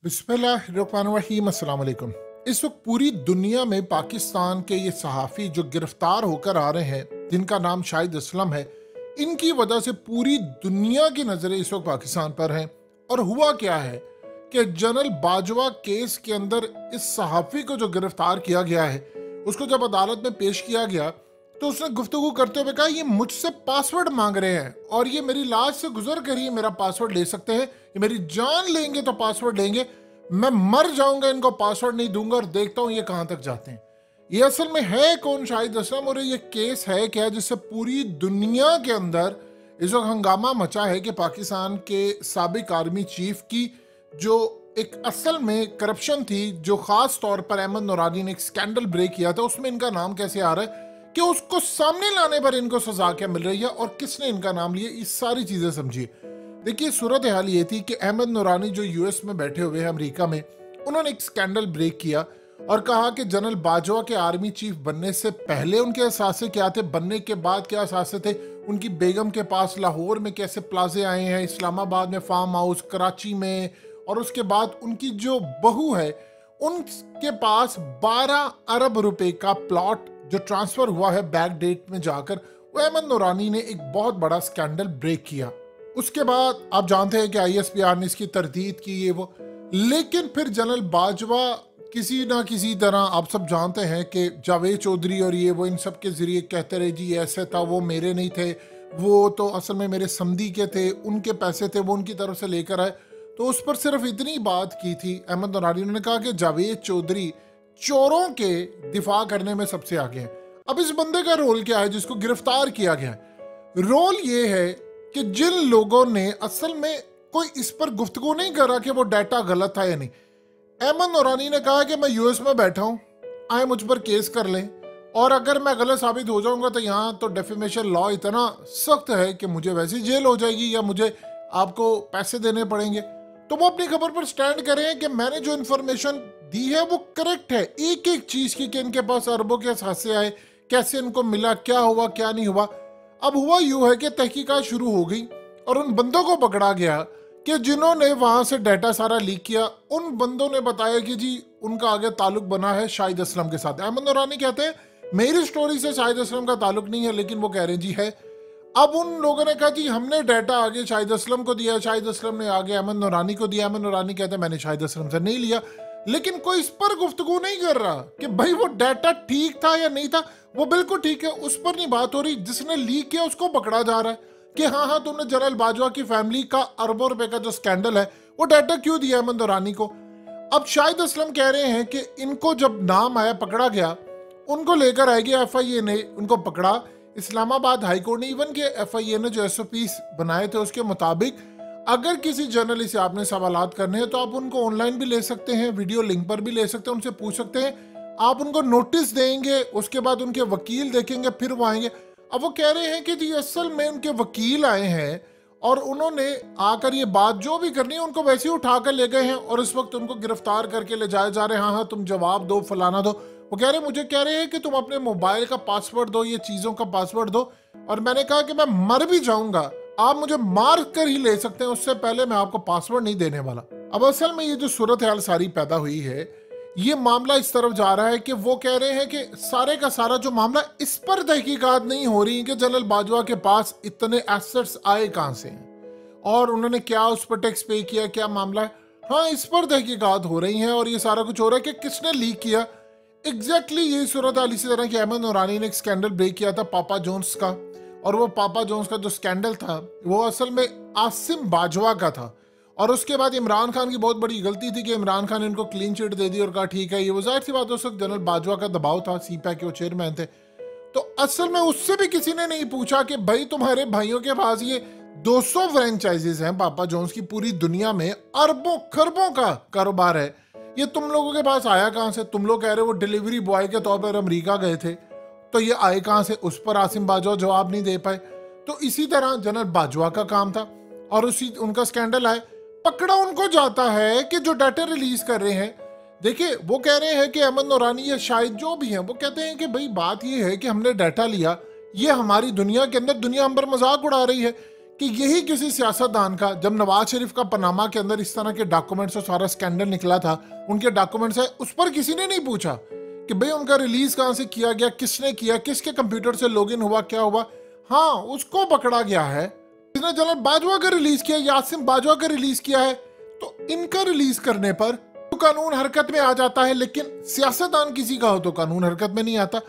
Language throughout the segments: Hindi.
बिस्मिल्लाहिर्रहमानिर्रहीम अस्सलाम वालेकुम। इस वक्त पूरी दुनिया में पाकिस्तान के ये सहाफ़ी जो गिरफ्तार होकर आ रहे हैं, जिनका नाम शाहिद असलम है, इनकी वजह से पूरी दुनिया की नज़रें इस वक्त पाकिस्तान पर हैं। और हुआ क्या है कि जनरल बाजवा केस के अंदर इस सहाफ़ी को जो गिरफ्तार किया गया है, उसको जब अदालत में पेश किया गया तो उसने गुफ्तगू करते हुए कहा ये मुझसे पासवर्ड मांग रहे हैं और ये मेरी लाश से गुजर कर ही मेरा पासवर्ड ले सकते हैं, ये मेरी जान लेंगे तो पासवर्ड लेंगे, मैं मर जाऊंगा इनको पासवर्ड नहीं दूंगा। और देखता हूं ये कहां तक जाते हैं। ये असल में है कौन शाहिद असलम और ये केस है क्या जिससे पूरी दुनिया के अंदर इस वक्त हंगामा मचा है कि पाकिस्तान के साबिक आर्मी चीफ की जो एक असल में करप्शन थी, जो खास तौर पर अहमद नूरानी ने एक स्कैंडल ब्रेक किया था, उसमें इनका नाम कैसे आ रहा है कि उसको सामने लाने पर इनको सजा क्या मिल रही है और किसने इनका नाम लिया, इस सारी चीजें समझिए। देखिए सूरत हाल ये थी कि अहमद नूरानी जो यूएस में बैठे हुए हैं अमेरिका में, उन्होंने एक स्कैंडल ब्रेक किया और कहा कि जनरल बाजवा के आर्मी चीफ बनने से पहले उनके असासे क्या थे, बनने के बाद क्या असासे थे, उनकी बेगम के पास लाहौर में कैसे प्लाजे आए हैं, इस्लामाबाद में फार्म हाउस, कराची में, और उसके बाद उनकी जो बहू है उनके पास 12 अरब रुपए का प्लॉट जो ट्रांसफर हुआ है बैक डेट में जाकर, वो अहमद नूरानी ने एक बहुत बड़ा स्कैंडल ब्रेक किया। उसके बाद आप जानते हैं कि आईएसपीआर ने इसकी तरदीद की ये वो, लेकिन फिर जनरल बाजवा किसी ना किसी तरह, आप सब जानते हैं कि जावेद चौधरी और ये वो इन सब के जरिए कहते रहे जी ऐसे था, वो मेरे नहीं थे, वो तो असल में मेरे समधी के थे, उनके पैसे थे, वो उनकी तरफ से लेकर आए। तो उस पर सिर्फ इतनी बात की थी अहमद नूरानी ने, कहा कि जावेद चौधरी चोरों के दिफा करने में सबसे आगे हैं। अब इस बंदे का रोल क्या है जिसको गिरफ्तार किया गया है? रोल ये है कि जिन लोगों ने असल में कोई इस पर गुफ्तगू नहीं करा कि वो डाटा गलत था या नहीं। अहमद नूरानी ने कहा कि मैं यूएस में बैठा हूं, आए मुझ पर केस कर लें और अगर मैं गलत साबित हो जाऊंगा तो यहाँ तो डेफेमेशन लॉ इतना सख्त है कि मुझे वैसे जेल हो जाएगी या मुझे आपको पैसे देने पड़ेंगे। तो वो अपनी खबर पर स्टैंड करें कि मैंने जो इन्फॉर्मेशन दी है वो करेक्ट है, एक एक चीज की, कि इनके पास अरबों के असासे आए, कैसे इनको मिला, क्या हुआ क्या नहीं हुआ। अब हुआ यूं है कि तहकीकात शुरू हो गई और उन बंदों को पकड़ा गया कि जिन्होंने वहां से डाटा सारा लीक किया। उन बंदों ने बताया कि जी उनका आगे ताल्लुक बना है शाहिद असलम के साथ। अहमद नूरानी कहते हैं मेरी स्टोरी से शाहिद असलम का ताल्लुक नहीं है, लेकिन वो कह रहे हैं जी है। अब उन लोगों ने कहा जी हमने डाटा आगे शाहिद असलम को दिया, शाहिद असलम ने आगे अहमद नूरानी को दिया। अहमद नूरानी कहते हैं मैंने शाहिद असलम से नहीं लिया, लेकिन कोई इस पर गुफ्तगू नहीं कर रहा कि भाई वो डाटा ठीक था या नहीं था। वो बिल्कुल ठीक है, उस पर नहीं बात हो रही। जिसने लीक किया उसको पकड़ा जा रहा है कि हाँ हाँ तुमने जनरल बाजवा की फैमिली का अरबों रुपए का जो स्कैंडल है वो डाटा क्यों दिया अहमद नूरानी को। अब शाहिद असलम कह रहे हैं कि इनको जब नाम आया, पकड़ा गया, उनको लेकर आएगी एफआईए ने उनको पकड़ा, इस्लामाबाद हाईकोर्ट ने, इवन के एफआईए ने जो एसओपीस बनाए थे उसके मुताबिक अगर किसी जर्नलिस्ट से आपने सवालात करने हैं तो आप उनको ऑनलाइन भी ले सकते हैं, वीडियो लिंक पर भी ले सकते हैं, उनसे पूछ सकते हैं। आप उनको नोटिस देंगे, उसके बाद उनके वकील देखेंगे, फिर वो आएंगे। अब वो कह रहे हैं कि जी असल में उनके वकील आए हैं और उन्होंने आकर ये बात जो भी करनी है उनको वैसे ही उठा कर ले गए हैं और इस वक्त उनको गिरफ्तार करके ले जाए जा रहे हैं। हाँ हाँ तुम जवाब दो, फलाना दो। वो कह रहे हैं, मुझे कह रहे हैं कि तुम अपने मोबाइल का पासवर्ड दो, ये चीज़ों का पासवर्ड दो। और मैंने कहा कि मैं मर भी जाऊंगा, आप मुझे मार कर ही ले सकते हैं, उससे पहले मैं आपको पासवर्ड नहीं देने वाला। अब असल में ये जो सूरत हाल सारी पैदा हुई है, ये मामला इस तरफ जा रहा है कि वो कह रहे हैं कि सारे का सारा जो मामला, इस पर तहकीकात नहीं हो रही कि जनरल बाजवा के पास इतने एसेट्स आए कहां से हैं और उन्होंने क्या उस पर टैक्स पे किया, क्या मामला है। हाँ इस पर तहकीकात हो रही हैं और ये सारा कुछ हो रहा है कि किसने लीक किया। एग्जैक्टली यही सूरत हाल इसी तरह की अहमद नूरानी ने एक स्कैंडल ब्रेक किया था पापा जोन्स का, और वो पापा जोन्स का जो स्कैंडल था वो असल में आसिम बाजवा का था। और उसके बाद इमरान खान की बहुत बड़ी गलती थी कि इमरान खान ने इनको क्लीन चिट दे दी और कहा ठीक है, ये वो जाहिर सी बात, उस वक्त जनरल बाजवा का दबाव था, सीपैक के वो चेयरमैन थे। तो असल में उससे भी किसी ने नहीं पूछा कि भाई तुम्हारे भाइयों के पास ये 200 फ्रेंचाइजीज हैं पापा जोन्स की, पूरी दुनिया में अरबों खरबों का कारोबार है, ये तुम लोगों के पास आया कहां से? तुम लोग कह रहे हो वो डिलीवरी बॉय के तौर पर अमेरिका गए थे, तो ये आए कहां से? उस पर आसिम बाजवा जवाब नहीं दे पाए। तो इसी तरह जनरल बाजवा का काम था और उसी उनका स्कैंडल आए, पकड़ा उनको जाता है कि जो डाटा रिलीज कर रहे हैं। देखिए वो कह रहे हैं कि अहमद नूरानी या शायद जो भी हैं, वो कहते हैं कि भाई बात ये है कि हमने डाटा लिया, ये हमारी दुनिया के अंदर, दुनिया हम पर मजाक उड़ा रही है कि यही किसी सियासतदान का, जब नवाज शरीफ का पनामा के अंदर इस तरह के डॉक्यूमेंट्स और सारा स्कैंडल निकला था, उनके डॉक्यूमेंट्स है, उस पर किसी ने नहीं पूछा कि भाई उनका रिलीज कहां से किया गया, किसने किया, किसके कंप्यूटर से लॉगिन हुआ, क्या हुआ। हाँ, उसको पकड़ा गया है। इसने जनरल बाजवा का रिलीज किया, यासिन बाजवा का रिलीज किया है, तो इनका रिलीज करने पर तो कानून हरकत में आ जाता है, लेकिन सियासतदान किसी का हो तो कानून हरकत में नहीं आता।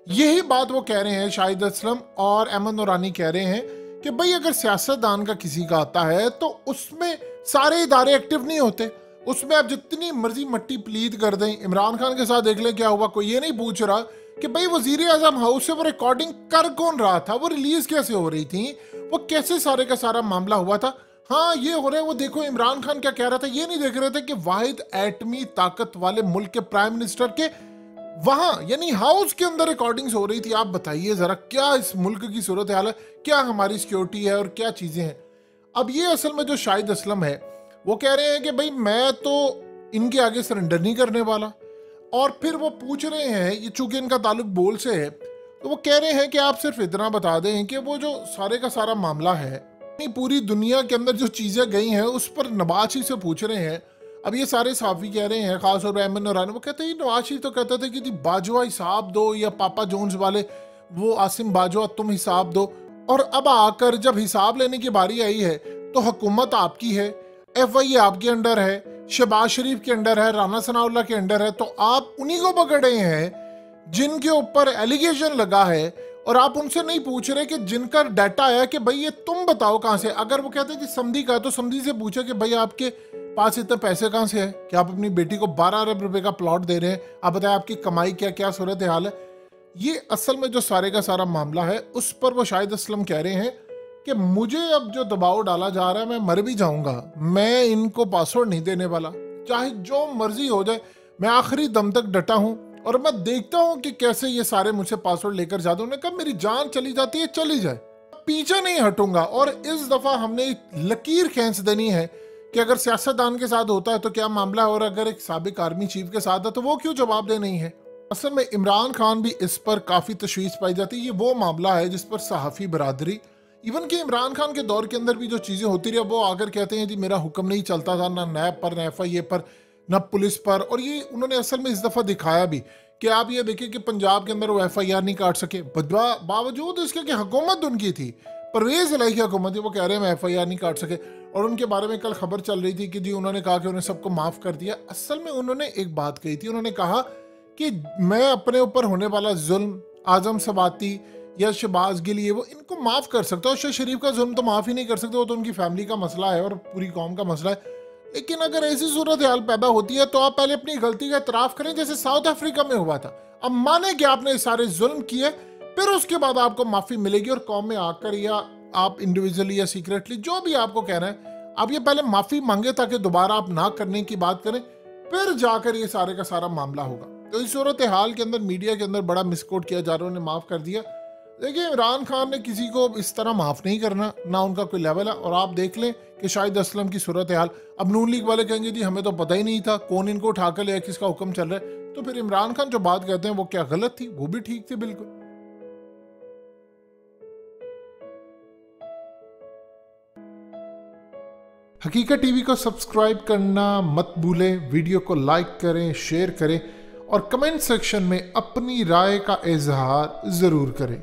यही बात वो कह रहे हैं, शाहिद असलम और अहमद नूरानी कह रहे हैं कि भाई अगर सियासतदान का किसी का आता है तो उसमें सारे इदारे एक्टिव नहीं होते, उसमें आप जितनी मर्जी मट्टी प्लीत कर दें। इमरान खान के साथ देख लें क्या हुआ, कोई ये नहीं पूछ रहा कि भाई वजीर आजम हाउस से वो रिकॉर्डिंग कर कौन रहा था, वो रिलीज कैसे हो रही थी, वो कैसे सारे का सारा मामला हुआ था। हाँ, ये हो रहा है, वो देखो इमरान खान क्या कह रहा था, ये नहीं देख रहे थे कि वाहिद एटमी ताकत वाले मुल्क के प्राइम मिनिस्टर के वहां यानी हाउस के अंदर रिकॉर्डिंग्स हो रही थी। आप बताइए जरा क्या इस मुल्क की सूरत हाल है, क्या हमारी सिक्योरिटी है और क्या चीजें हैं। अब ये असल में जो शाहिद असलम है वो कह रहे हैं कि भाई मैं तो इनके आगे सरेंडर नहीं करने वाला, और फिर वो पूछ रहे हैं, ये चूंकि इनका ताल्लुक बोल से है, तो वो कह रहे हैं कि आप सिर्फ इतना बता दें कि वो जो सारे का सारा मामला है, पूरी दुनिया के अंदर जो चीजें गई हैं उस पर नवाज शरीफ से पूछ रहे हैं। अब ये सारे सहाफी कह रहे हैं, खास और अहमद नूरानी, वो कहते हैं नवाज शरीफ तो कहते थे कि बाजवा हिसाब दो, या पापा जोन्स वाले वो आसिम बाजवा तुम हिसाब दो, और अब आकर जब हिसाब लेने की बारी आई है तो हुकूमत आपकी है, FI आपके अंडर है, शहबाज शरीफ के अंडर है, राना सनाउल्लाह के अंडर है, तो आप उन्हीं को पकड़े हैं जिनके ऊपर एलिगेशन लगा है, और आप उनसे नहीं पूछ रहे कि जिनका डाटा आया कि भाई ये तुम बताओ कहां से। अगर वो कहते हैं कि समधी का, तो समधी से पूछे कि भाई आपके पास इतने पैसे कहां से है, कि आप अपनी बेटी को 12 अरब रुपए का प्लॉट दे रहे हैं, आप बताएं आपकी कमाई क्या क्या सूरत हाल है। ये असल में जो सारे का सारा मामला है उस पर वो शाहिद असलम कह रहे हैं कि मुझे अब जो दबाव डाला जा रहा है, मैं मर भी जाऊंगा, मैं इनको पासवर्ड नहीं देने वाला, चाहे जो मर्जी हो जाए, मैं आखिरी दम तक डटा हूं, और मैं देखता हूं कि कैसे ये सारे मुझसे पासवर्ड लेकर जाते। उन्होंने कहा मेरी जान चली जाती है चली जाए, पीछे नहीं हटूंगा। और इस दफा हमने लकीर खींच देनी है कि अगर सियासतदान के साथ होता है तो क्या मामला है, और अगर एक साबिक आर्मी चीफ के साथ है तो वो क्यों जवाबदेह नहीं है। असल में इमरान खान भी इस पर काफी तशवीश पाई जाती है। ये वो मामला है जिस पर सहाफी बरादरी, इवन कि इमरान खान के दौर के अंदर भी जो चीजें होती रही, वो आकर कहते हैं जी मेरा हुक्म नहीं चलता था, ना नैब पर, ना FIA पर, ना पुलिस पर। और ये उन्होंने असल में इस दफा दिखाया भी कि आप ये देखिए कि पंजाब के अंदर वो FIR नहीं काट सके, बावजूद इसके कि हुकूमत उनकी थी, परवेज इलाही की हुकूमत थी, वो कह रहे हैं हम FIR नहीं काट सके। और उनके बारे में कल खबर चल रही थी कि जी उन्होंने कहा कि उन्हें सबको माफ कर दिया। असल में उन्होंने एक बात कही थी, उन्होंने कहा कि मैं अपने ऊपर होने वाला जुल्म आजम सबाती या शहबाज गिली, वो इनको माफ कर सकता हूँ, शहबाज शरीफ का जुल्म तो माफ ही नहीं कर सकते, वो तो उनकी फैमिली का मसला है और पूरी कौम का मसला है। लेकिन अगर ऐसी सूरत हाल पैदा होती है तो आप पहले अपनी गलती का इतराफ करें, जैसे साउथ अफ्रीका में हुआ था। अब माने कि आपने सारे जुल्म किए, फिर उसके बाद आपको माफी मिलेगी, और कौम में आकर या आप इंडिविजुअली या सीक्रेटली जो भी आपको कह रहे हैं, आप ये पहले माफी मांगे ताकि दोबारा आप ना करने की बात करें, फिर जाकर ये सारे का सारा मामला होगा। तो इस सूरत हाल के अंदर मीडिया के अंदर बड़ा मिसकोट किया जा रहा है, उन्हें माफ कर दिया। देखिए इमरान खान ने किसी को इस तरह माफ नहीं करना, ना उनका कोई लेवल है। और आप देख लें कि शाहिद असलम की सूरत हाल, अब नून लीग वाले कहेंगे जी हमें तो पता ही नहीं था कौन इनको उठा कर लिया, किसका हुक्म चल रहा है। तो फिर इमरान खान जो बात कहते हैं वो क्या गलत थी? वो भी ठीक थी बिल्कुल। हकीकत टीवी को सब्सक्राइब करना मत भूलें, वीडियो को लाइक करें, शेयर करें, और कमेंट सेक्शन में अपनी राय का इजहार जरूर करें।